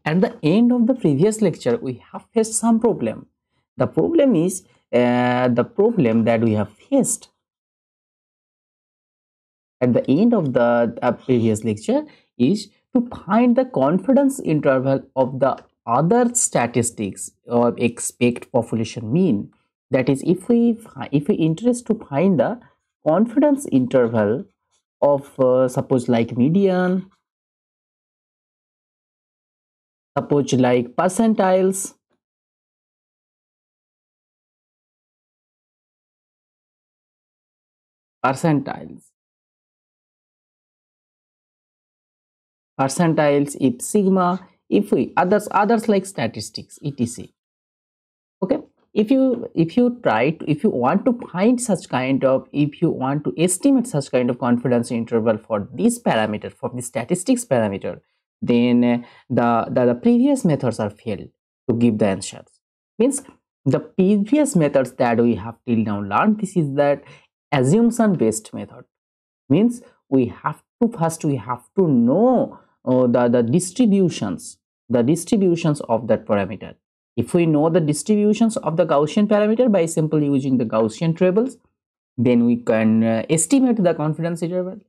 at the end of the previous lecture, we have faced some problem. The problem is the problem that we have faced at the end of the previous lecture is to find the confidence interval of the other statistics or expect population mean. That is, if we interest to find the confidence interval of suppose like median, suppose like percentiles, percentiles percentiles, if sigma, if we others like statistics, etc. Okay, if you want to find such kind of, if you want to estimate such kind of confidence interval for this parameter, for the statistics parameter, then the previous methods are failed to give the answers. Means the previous methods that we have till now learned, this is that assumption based method. Means we have to know the distributions of that parameter. If we know the distributions of the Gaussian parameter by simply using the Gaussian tables, then we can estimate the confidence interval.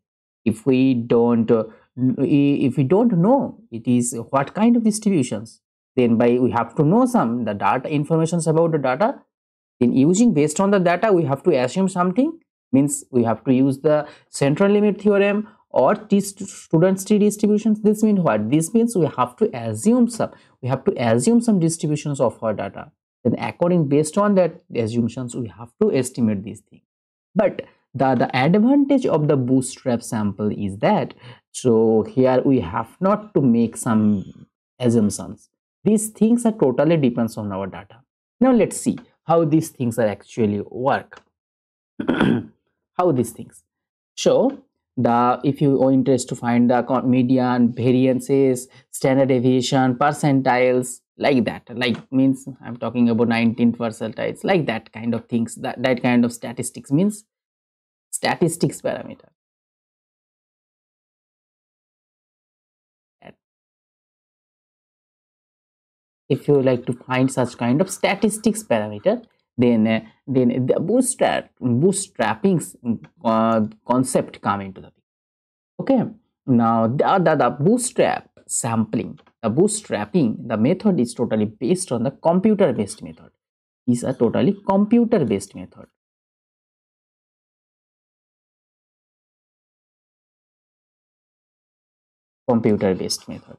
If we don't know it is what kind of distributions, then we have to know some the data informations about the data. Then using based on the data, we have to assume something. Means we have to use the central limit theorem or students t distributions. This means what? This means we have to assume some distributions of our data. Then according based on that assumptions, we have to estimate these things. But the advantage of the bootstrap sample is that, so here we have not to make some assumptions. These things are totally depends on our data. Now let's see how these things are actually work. How these things. So if you are interested to find the median, variances, standard deviation, percentiles, like that, like means I'm talking about 19 percentiles, like that kind of things, that kind of statistics, means statistics parameter. If you like to find such kind of statistics parameter, then the bootstrapping concept come into the picture. Okay, now the bootstrap sampling, the bootstrapping, the method is totally based on the computer based method. These are totally computer based method. Computer based method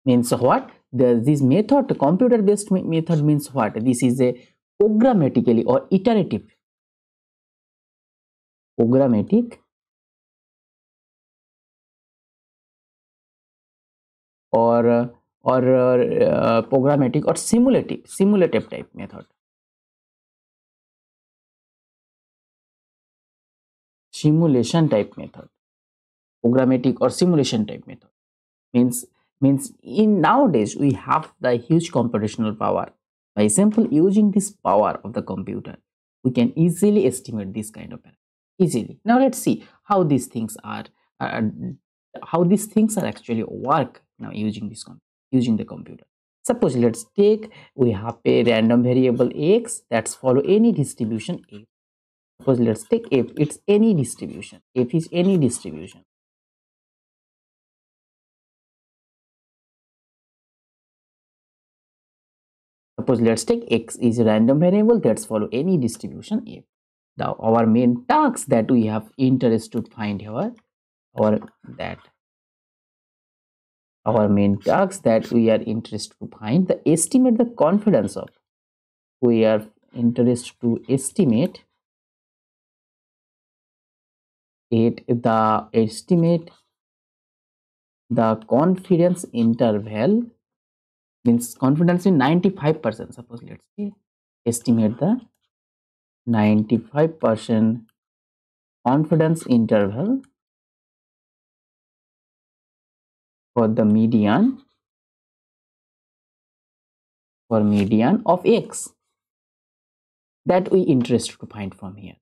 means what? This method, computer based method, means what? This is a programmatically or iterative, programmatic or programmatic or simulative type method. Simulation type method, programmatic or simulation type method, means in nowadays we have the huge computational power. By simply using this power of the computer, we can easily estimate this kind of parameter easily. Now let's see how these things are actually work now using the computer. Suppose let's take, we have a random variable x that's follow any distribution f. Suppose let's take f, it's any distribution, f is any distribution. Suppose let's take x is a random variable that's follow any distribution f. Now our main task that we have interest to find here, our main task that we are interested to find, the estimate the confidence of, we are interested to estimate the confidence interval, means confidence in 95%. Suppose let's say estimate the 95% confidence interval for the median of x, that we interested to find from here.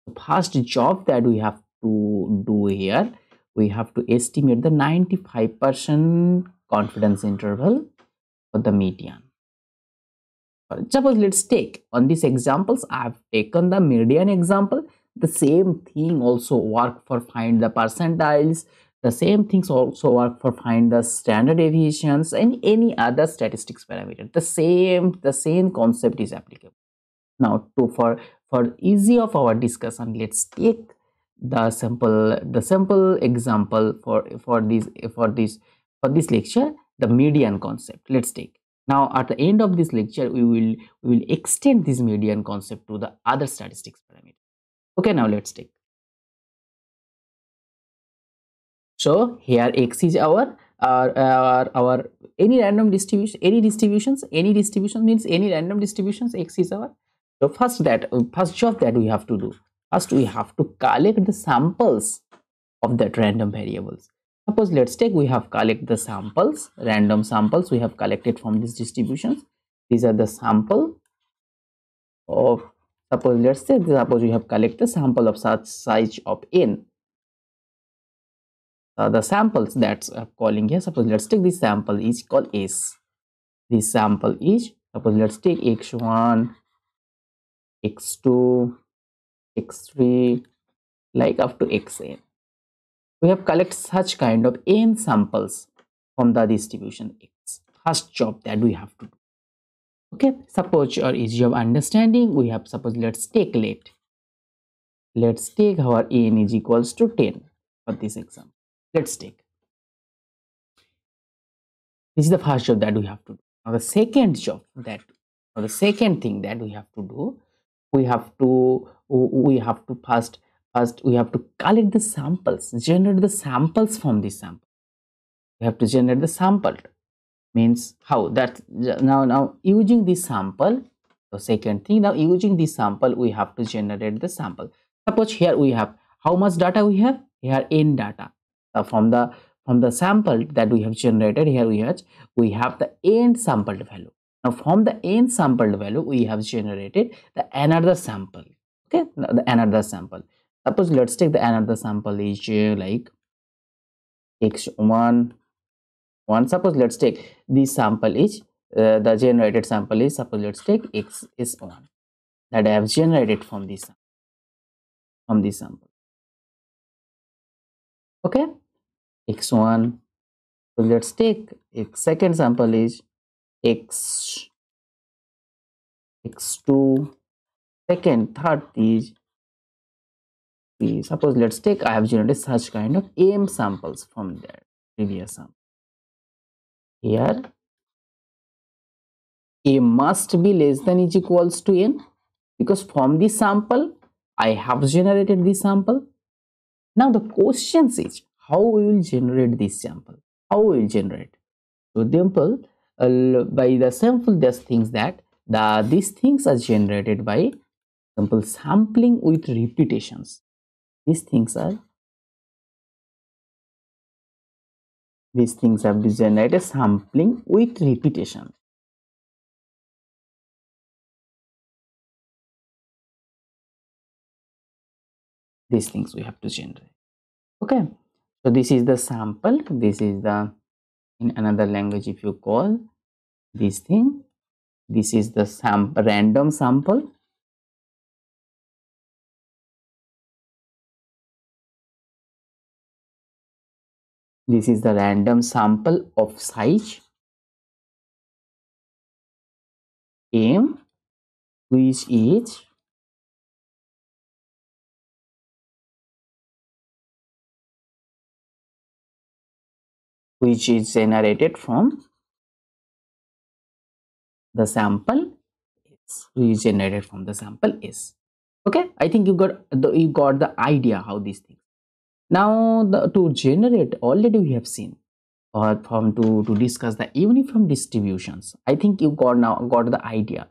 The first job that we have to do here, we have to estimate the 95% confidence interval for the median. Suppose let's take on these examples, I have taken the median example. The same thing also work for find the percentiles. The same things also work for find the standard deviations and any other statistics parameter. The same concept is applicable. Now for easy of our discussion, let's take the simple example for this lecture, the median concept. Let's take. Now at the end of this lecture, we will extend this median concept to the other statistics parameter. Okay, now let's take. So here X is our any random distribution, any distribution means any random distributions, X is our. So first job that we have to do, first we have to collect the samples of that random variables. Suppose let's take, we have collected the samples, random samples we have collected from these distributions. These are the sample of, suppose we have collected the sample of such size of n. The samples that's calling here, suppose let's take this sample is called S. This sample is, suppose let's take x1, x2, x3, like up to xn. We have collected such kind of n samples from the distribution X. First job that we have to do. Okay, suppose or easy of understanding, we have, suppose let's take let's take our n is equals to 10 for this example. Let's take. This is the first job that we have to do. Now the second job that, or the second thing that we have to do, we have to first we have to collect the samples, generate the samples from this sample. We have to generate the sample. Means how that now using this sample. The second thing, now using this sample, we have to generate the sample. Suppose here we have how much data we have here, n data. From the sample that we have generated, here we have the n sampled value. Now from the n sampled value, we have generated the another sample. Okay, the another sample. Suppose let's take the another sample is like x1. Suppose let's take this sample is the generated sample is, suppose let's take x is 1 that I have generated from this sample. Okay, x1. So let's take second sample is x2, second, third is. Suppose let's take, I have generated such kind of m samples from there previous sample. Here a must be less than is equals to n, because from this sample I have generated this sample. Now the question is how we will generate this sample. How we will generate? So example, by the simple just things that these things are generated by simple sampling with repetitions. These things are generated sampling with repetition. These things we have to generate. Okay, so this is the sample. This is the, in another language if you call this thing, this is the random sample. This is the random sample of size m, which is generated from the sample S, which is generated from the sample S. Okay, I think you got the idea how these things. Now to generate, already we have seen to discuss the uniform distributions. I think you got the idea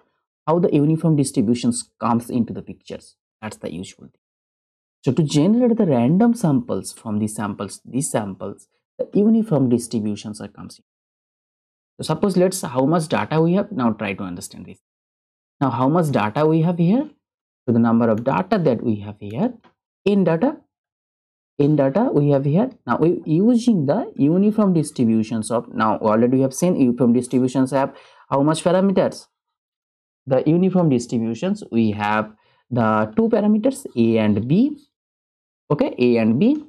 how the uniform distributions comes into the pictures. That's the usual thing. So to generate the random samples from these samples, the uniform distributions are comes in. So suppose let's how much data we have. Now try to understand this. Now how much data we have here? So the number of data that we have here in data. n data we have here. Now we using the uniform distributions of, now already we have seen uniform distributions have how much parameters. The uniform distributions we have the two parameters a and b. Okay, a and b.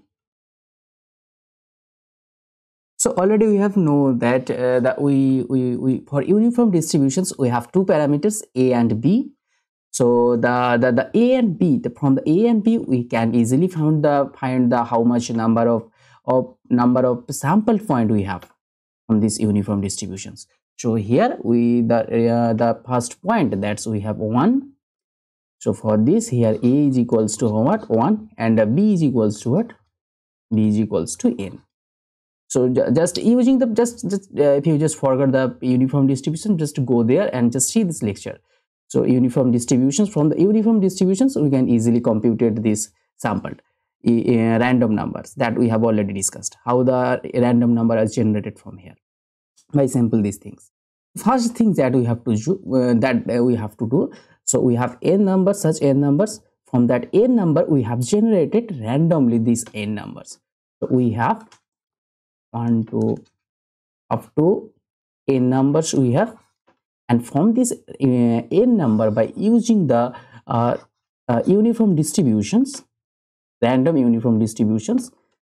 So already we have know that that we for uniform distributions we have two parameters a and b. So the a and b, from the a and b we can easily find the how much number of sample point we have from these uniform distributions. So here we the first point, that's we have 1. So for this here a is equals to what, 1, and b is equals to what, b is equals to n. So just using the if you just forgot the uniform distribution, just go there and just see this lecture. So uniform distributions, from the uniform distributions we can easily compute this sampled random numbers that we have already discussed, how the random number is generated from here by sample these things. First thing that we have to do, so we have n numbers, such n numbers. From that n number we have generated randomly these n numbers. So we have 1 to up to n numbers we have, and from this n number, by using the uniform distributions, random uniform distributions.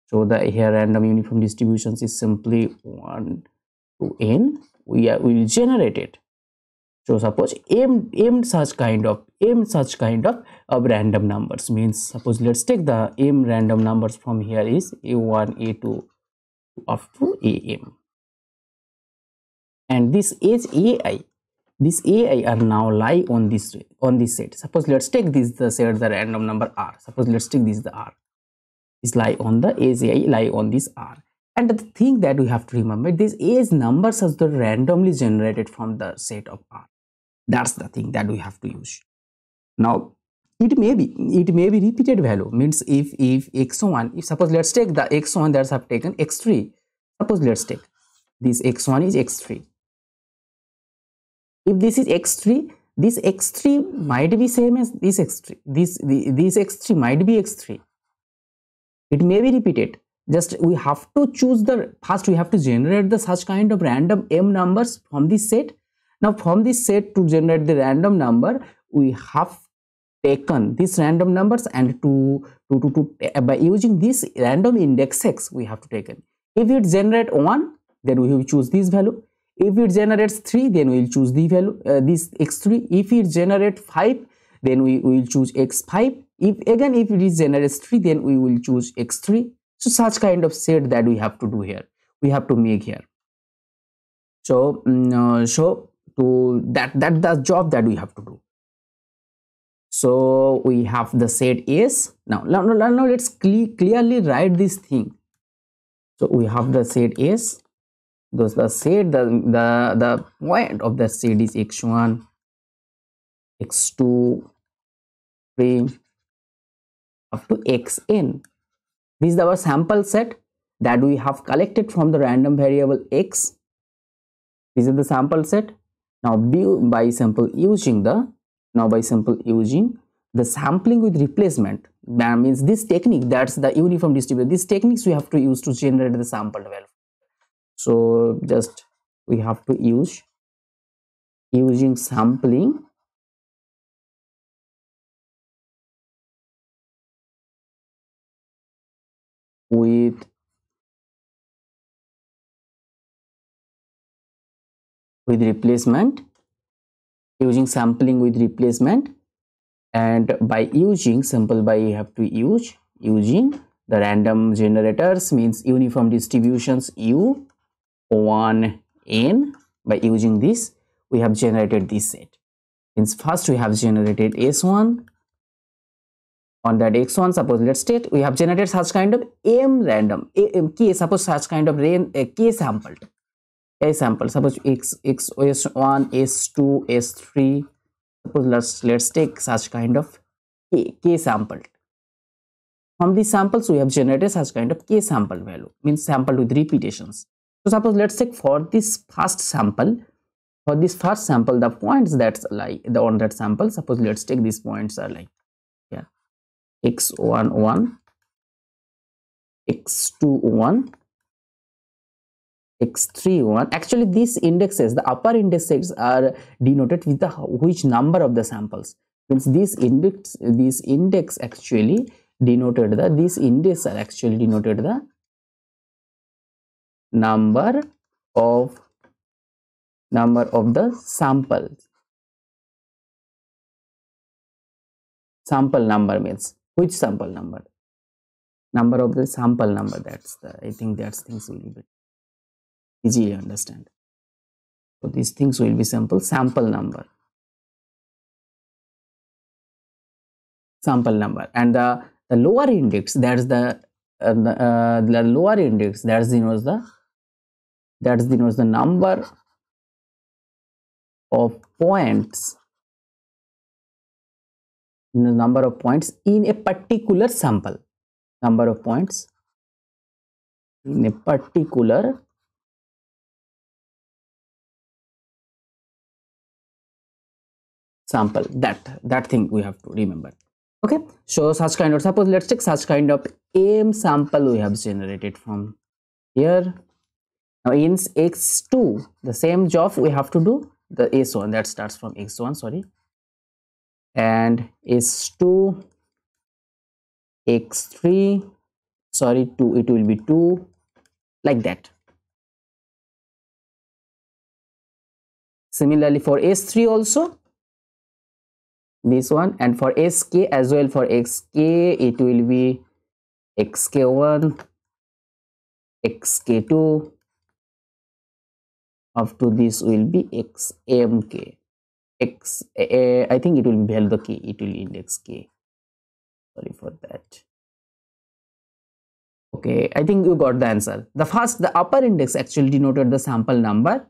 So the here random uniform distributions is simply 1 to n, we will generate it. So suppose m such kind of random numbers, means suppose let's take the m random numbers from here is a1 a2 up to am, and this is ai. This ai are now lie on this set. Suppose let's take this the set the random number r. Suppose let's take this the r is lie on the ai lie on this r. And the thing that we have to remember, these age numbers are the randomly generated from the set of r. That's the thing that we have to use. Now it may be repeated value, means if x1, if suppose let's take the x1 that have taken x3. Suppose let's take this x1 is x3. If this is x3, this x3 might be same as this x3. This x3 might be x3. It may be repeated. Just we have to choose the first, we have to generate the such kind of random m numbers from this set. Now from this set, to generate the random number, we have taken these random numbers, and by using this random index x we have to take it. If it generate 1, then we will choose this value. If it generates 3, then we will choose the value this x3. If it generates 5, then we will choose x5. If it generates 3, then we will choose x3. So such kind of set that we have to do here, we have to make here. So to that the job that we have to do. So we have the set S. Now let's clearly write this thing. So we have the set S. Those the set, the point of the set is x1, x2, 3 up to xn. This is our sample set that we have collected from the random variable x. This is the sample set. Now by simple using the sampling with replacement, that means this technique, that's the uniform distribution. These techniques we have to use to generate the sample value. So just we have to use using sampling with replacement, using sampling with replacement, and by using simple by you have to use using the random generators, means uniform distributions u1 n. By using this we have generated this set. Means first we have generated s1. On that x1, suppose let's take we have generated such kind of m random k, suppose such kind of k sampled. A sample, suppose s1, s2, s3. Suppose let's take such kind of k sampled. From these samples we have generated such kind of k sample value, means sample with repetitions. So suppose let's take for this first sample, the points that's like on that sample, suppose let's take these points are like here x11, x2 1, x3 1. Actually these indexes, the upper indexes are denoted with the which number of the samples. Means this index actually denoted the, these indices are actually denoted the number of the samples. Sample number means which sample number of the sample number. That's the, I think that's things will be easy to understand. So these things will be sample number, and the lower index, that's the lower index, that denotes the number of points, in a particular sample. Number of points in a particular sample. That thing we have to remember. Okay, so such kind of, suppose let's take such kind of m sample we have generated from here. Now in x2, the same job we have to do, the s1 that starts from x1, sorry, and s2, x3, sorry, 2, it will be 2, like that. Similarly for s3 also, this one, and for sk as well, for xk it will be xk1, xk2, up to this will be xmk. I think it will be held the key, it will index k, sorry for that. Okay, I think you got the answer. The upper index actually denoted the sample number,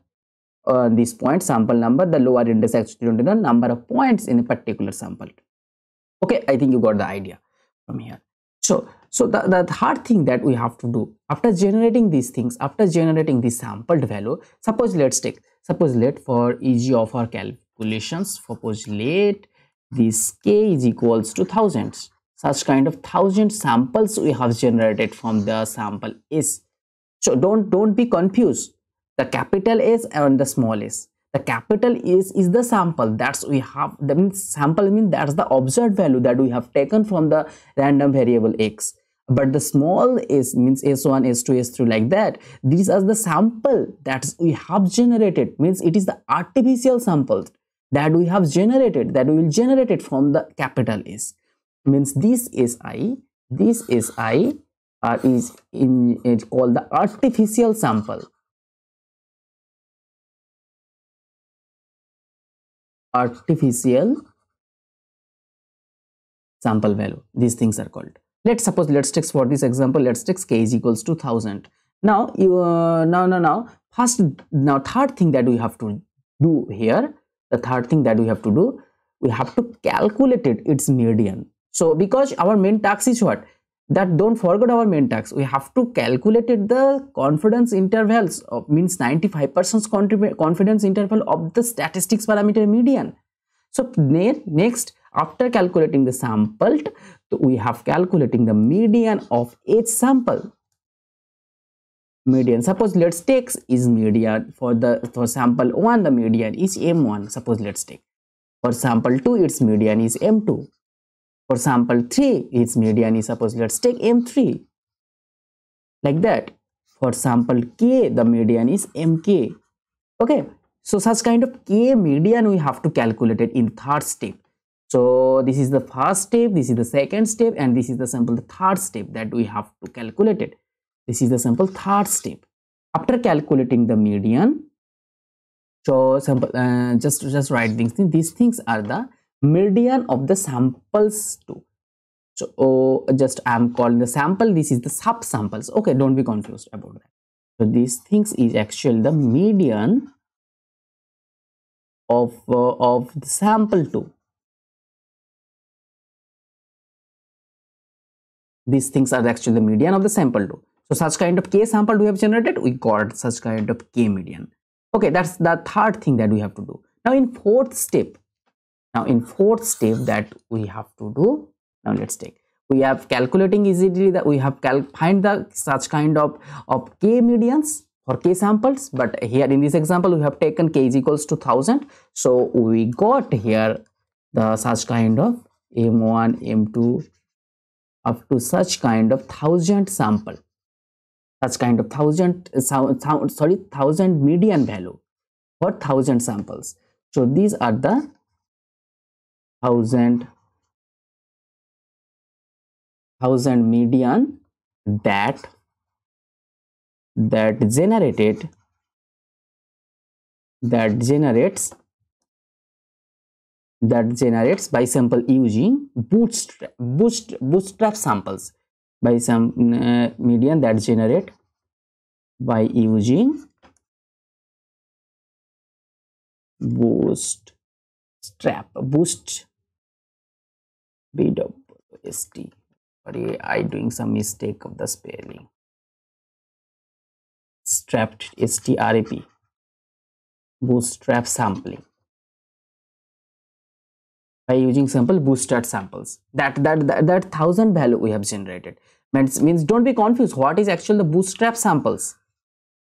this point sample number. The lower index actually denoted the number of points in a particular sample. Okay, I think you got the idea from here. So the third thing that we have to do after generating these things, after generating the sampled value, suppose let for ease of our calculations, suppose let this k is equals to thousands. Such kind of 1000 samples we have generated from the sample S. So don't be confused. The capital S and the small s. The capital S is the sample, that's we have, that means sample means that's the observed value that we have taken from the random variable x. But the small s means s1, s2, s3, like that. These are the sample that we have generated, means it is the artificial samples that we have generated, that we will generate it from the capital S. Means this is called the artificial sample. Artificial sample value, these things are called. Let's take for this example, let's take k is equals to 1000. Now third thing that we have to do here, we have to calculate its median. So because our main task is what, that don't forget our main task, we have to calculate the confidence intervals of, means 95% confidence interval of the statistics parameter median. So next, after calculating the sampled, we have calculating the median of each sample. Median, suppose let's take is median for sample 1, the median is m1. Suppose let's take for sample 2, its median is m2. For sample 3, its median is, suppose let's take m3, like that. For sample k, the median is mk. Okay, so such kind of k median we have to calculate it in third step. So this is the first step, this is the second step, and this is the simple third step that we have to calculate it. This is the simple third step. After calculating the median, so sample, just write these things are the median of the samples too. So just I am calling the sample, this is the sub samples. Okay, don't be confused about that. So these things is actually the median of the sample too. These things are actually the median of the sample too. So such kind of k sample we have generated, we got such kind of k median. Okay, that's the third thing that we have to do. Now in fourth step that we have to do, now let's take, we have calculating easily that we have find the such kind of k medians for k samples, but here in this example we have taken k is equals to 1000, so we got here the such kind of m1 m2 up to such kind of 1000 sample, such kind of 1000 median value for 1000 samples. So these are the 1000 median that generates by sample using bootstrap samples, by some median that generate by using bootstrap BWST. Sorry, I doing some mistake of the spelling. Strapped STRAP, bootstrap sampling, by using sample bootstrap samples. That 1000 value we have generated means don't be confused what is actually the bootstrap samples.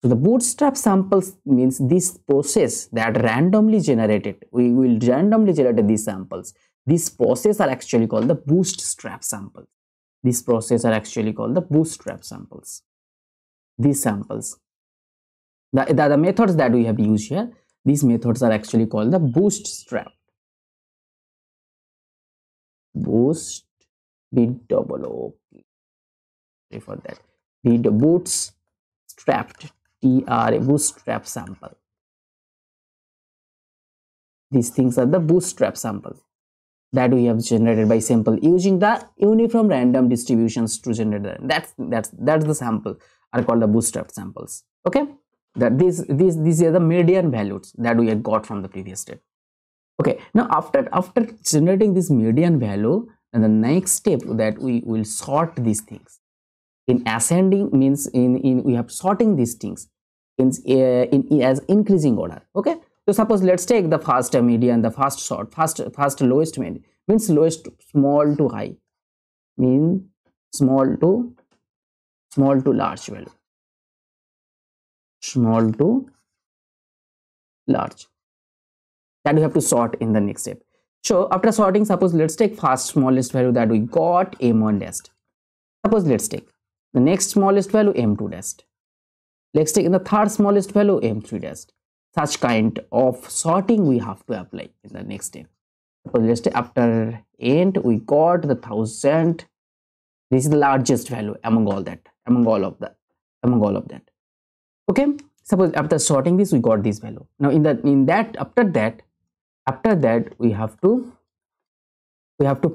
So the bootstrap samples means this process that randomly generated, we will randomly generate these samples. This process are actually called the bootstrap samples. This process are actually called the bootstrap samples. These samples, the methods that we have used here, these methods are actually called the bootstrap. Boost BOO, for that bootstrapped bootstrap sample. These things are the bootstrap sample that we have generated by sample using the uniform random distributions to generate that. That's the sample are called the bootstrap samples. Okay, that these are the median values that we had got from the previous step. Okay, now after generating this median value, and the next step that we will sort these things in ascending, means in we have sorting these things in as increasing order. Okay, so suppose let's take the first median, the first sort, first lowest median, means lowest small to high, mean small to large value, small to large, that we have to sort in the next step. So after sorting, suppose let's take first smallest value that we got m1 dash. Suppose let's take the next smallest value m2 dash. Let's take in the third smallest value m3 dash. Such kind of sorting we have to apply in the next step. Suppose let's take after end we got the 1000. This is the largest value among all of that. Okay. Suppose after sorting this we got this value. Now after that we have to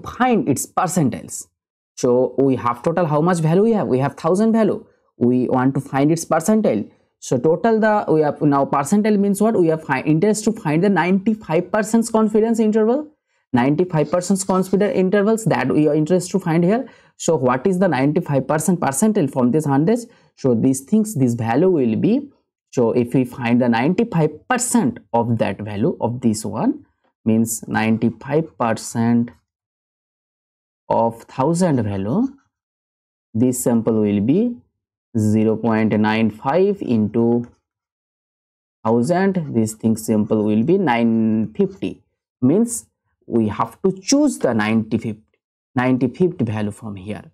find its percentiles. So we have total how much value we have? We have 1000 value. We want to find its percentile. So total we have now percentile means what? We have interest to find the 95% confidence interval. 95% confidence intervals that we are interested to find here. So what is the 95% percentile from this 100? So these things, this value will be, so if we find the 95% of that value of this one, means 95% of 1000 value, this sample will be 0.95 into 1000. This thing sample will be 950. Means we have to choose the 95th value from here.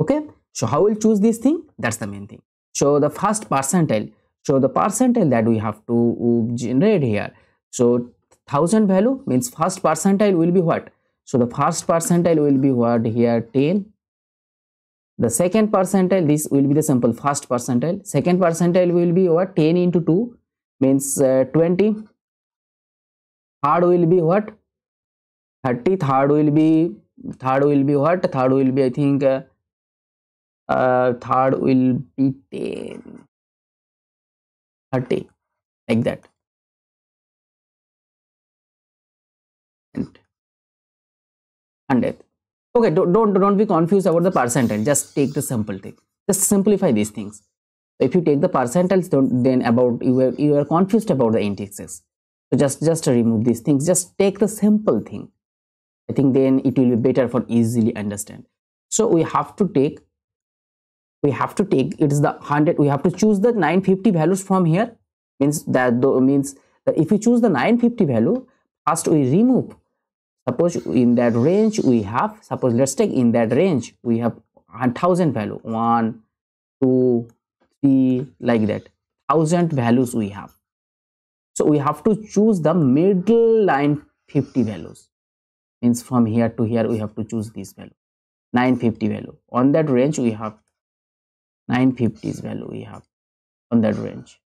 Okay, so how we'll choose this thing? That's the main thing. So the first percentile, so the percentile that we have to generate here, so 1000 value means first percentile will be what? So the first percentile will be what here? 10. The second percentile, this will be the simple first percentile. Second percentile will be what? 10 into 2 means 20. Third will be what? 30. Third will be what? Third will be, I think third will be 10, 30, like that. And 100. Okay, don't be confused about the percentile. Just take the simple thing. Just simplify these things. If you take the percentiles, then about you are confused about the indexes. So just remove these things. Just take the simple thing. I think then it will be better for easily understand. So we have to take it is the 100. We have to choose the 950 values from here. Means that if we choose the 950 value, first we remove. Suppose in that range we have, suppose let's take in that range we have 1000 value, 1 2 3 like that, 1000 values we have. So we have to choose the middle 950 values. Means from here to here we have to choose this value, 950 value. On that range we have 950's value we have on that range.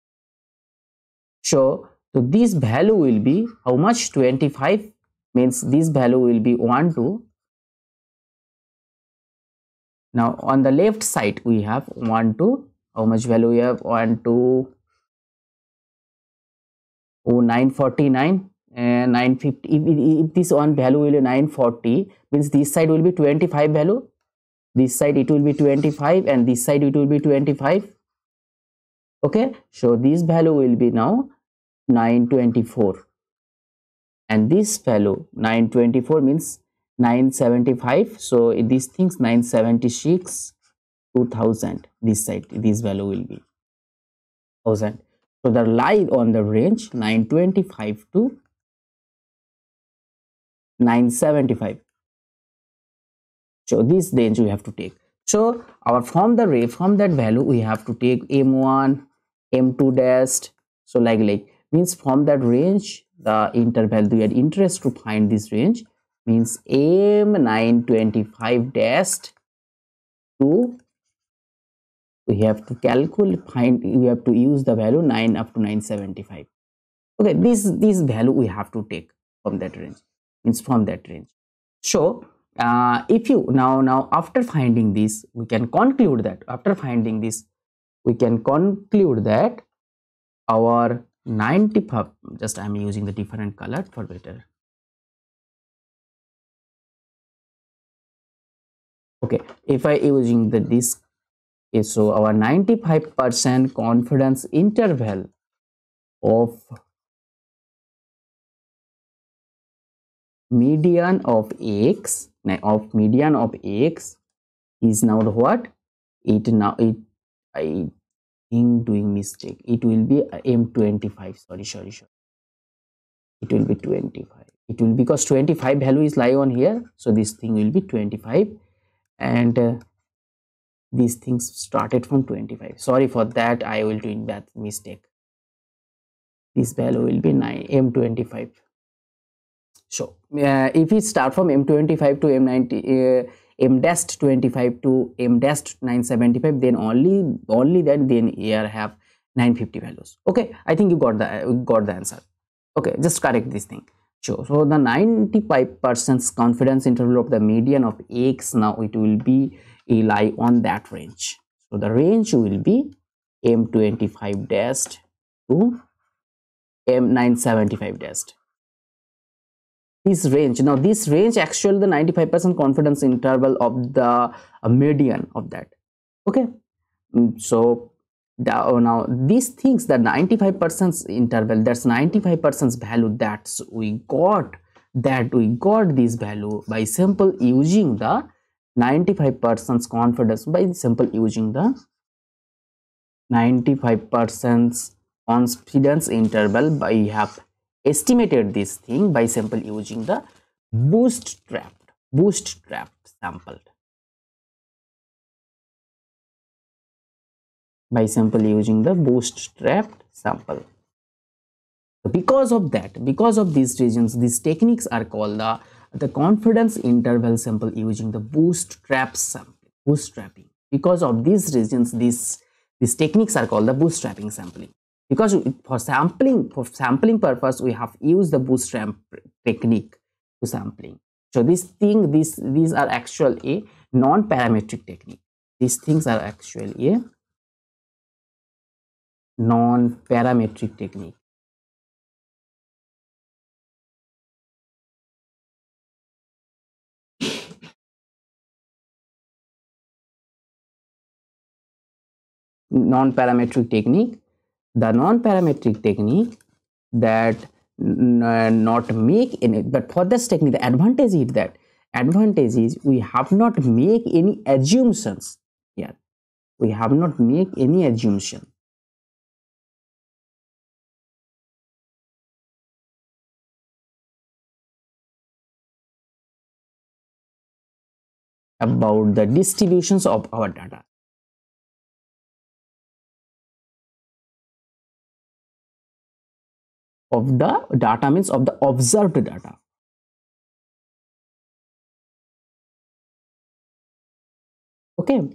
So this value will be how much? 25. Means this value will be 1 2. Now on the left side we have 1 2. How much value we have? 1 2 949 and 950. If this one value will be 940, means this side will be 25 value, this side it will be 25, and this side it will be 25. Okay, so this value will be now 924, and this value 924 means 975. So these things 976, 2000. This side, this value will be 1000. So the lie on the range 925 to 975. So this range we have to take. So our from that value we have to take M1, M2 dash. So like means from that range the interval we had interest to find this range means M925 dash to we have to calculate, we have to use the value 9 up to 975. Okay, this value we have to take from that range, means from that range. So if you now after finding this, we can conclude that our 95, just I am using the different color for better. Okay, if I using the this, so our 95% confidence interval of median of x is now what? I think doing mistake. It will be M25. Sorry. It will be 25. It will, because 25 value is lie on here. So this thing will be 25, and these things started from 25. Sorry for that. I will doing that mistake. This value will be M25. So if we start from M25 to M90, M-25 to M-975, then only then here have 950 values. Okay, I think you got the answer. Okay, just correct this thing. So the 95% confidence interval of the median of x, now it will be lie on that range. So the range will be M25 dash to M975 dash. This range, now this range actually the 95% confidence interval of the median of that. Okay, so now these things, the 95% interval, that's 95% value, that's we got this value by simple using the 95% confidence, by simple using the 95% confidence interval. By have estimated this thing by simple using the bootstrapped sample. By simple using the bootstrapped sample. Because of these reasons, these techniques are called the confidence interval sample using the bootstrapping. Because of these reasons, these techniques are called the bootstrapping sampling. Because for sampling purpose, we have used the bootstrap technique to sampling. So these are actually a non-parametric technique. These things are actually a non-parametric technique. Non-parametric technique. The non-parametric technique that not make any, but for this technique the advantage is that advantage is we have not make any assumptions here. We have not make any assumption about the distributions of our data. Of the data means of the observed data. Okay,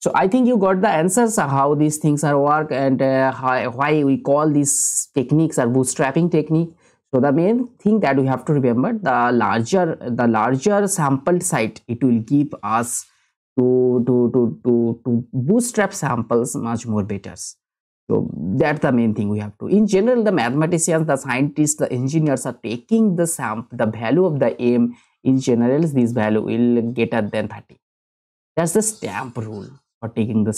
so I think you got the answers how these things are work, and why we call these techniques are bootstrapping technique. So the main thing that we have to remember, the larger sample site, it will give us to bootstrap samples much more better. So that's the main thing we have to. In general, the mathematicians, the scientists, the engineers are taking the value of the m. In general, this value will greater than 30. That's the stamp rule for taking the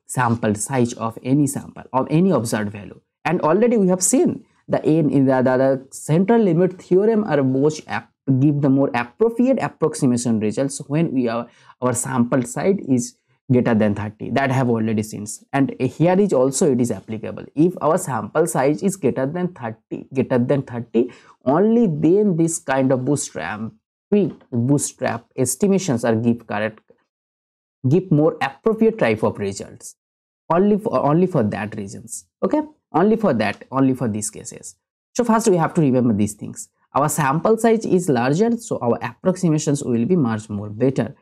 sample size of any sample of any observed value. And already we have seen the n in the central limit theorem are give the more appropriate approximation results when our sample size is greater than 30. That I have already seen, and here is also it is applicable. If our sample size is greater than 30, only then this kind of bootstrap estimations are give more appropriate type of results, only for that reasons. Okay, only for these cases. So first we have to remember these things. Our sample size is larger, so our approximations will be much more better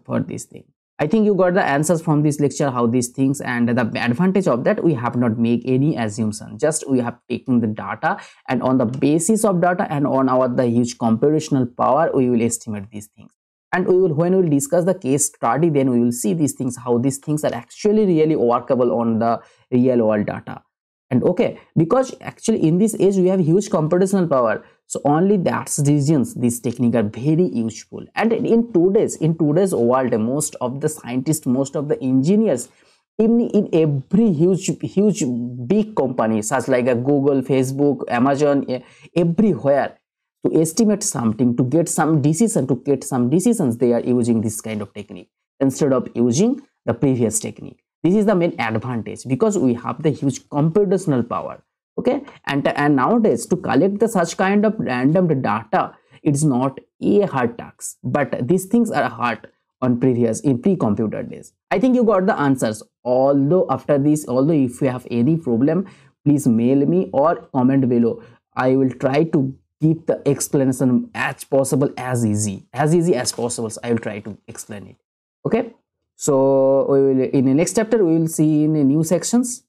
for this thing. I think you got the answers from this lecture how these things, and the advantage of that, we have not make any assumption, just we have taken the data, and on the basis of data and on the huge computational power, we will estimate these things. And when we will discuss the case study, then we will see these things, how these things are actually really workable on the real world data. And okay, because actually in this age we have huge computational power, so only that's reasons this technique are very useful. And in today's world, most of the scientists, most of the engineers, even in every huge big company such like a Google, Facebook, Amazon, everywhere, to estimate something, to get some decisions, they are using this kind of technique instead of using the previous technique. This is the main advantage, because we have the huge computational power. Okay, and nowadays to collect the such kind of random data, it's not a hard task, but these things are hard in pre-computer days. I think you got the answers. Although if you have any problem, please mail me or comment below. I will try to keep the explanation as possible, as easy as possible. So I will try to explain it. Okay, so we will, in the next chapter we will see in new sections.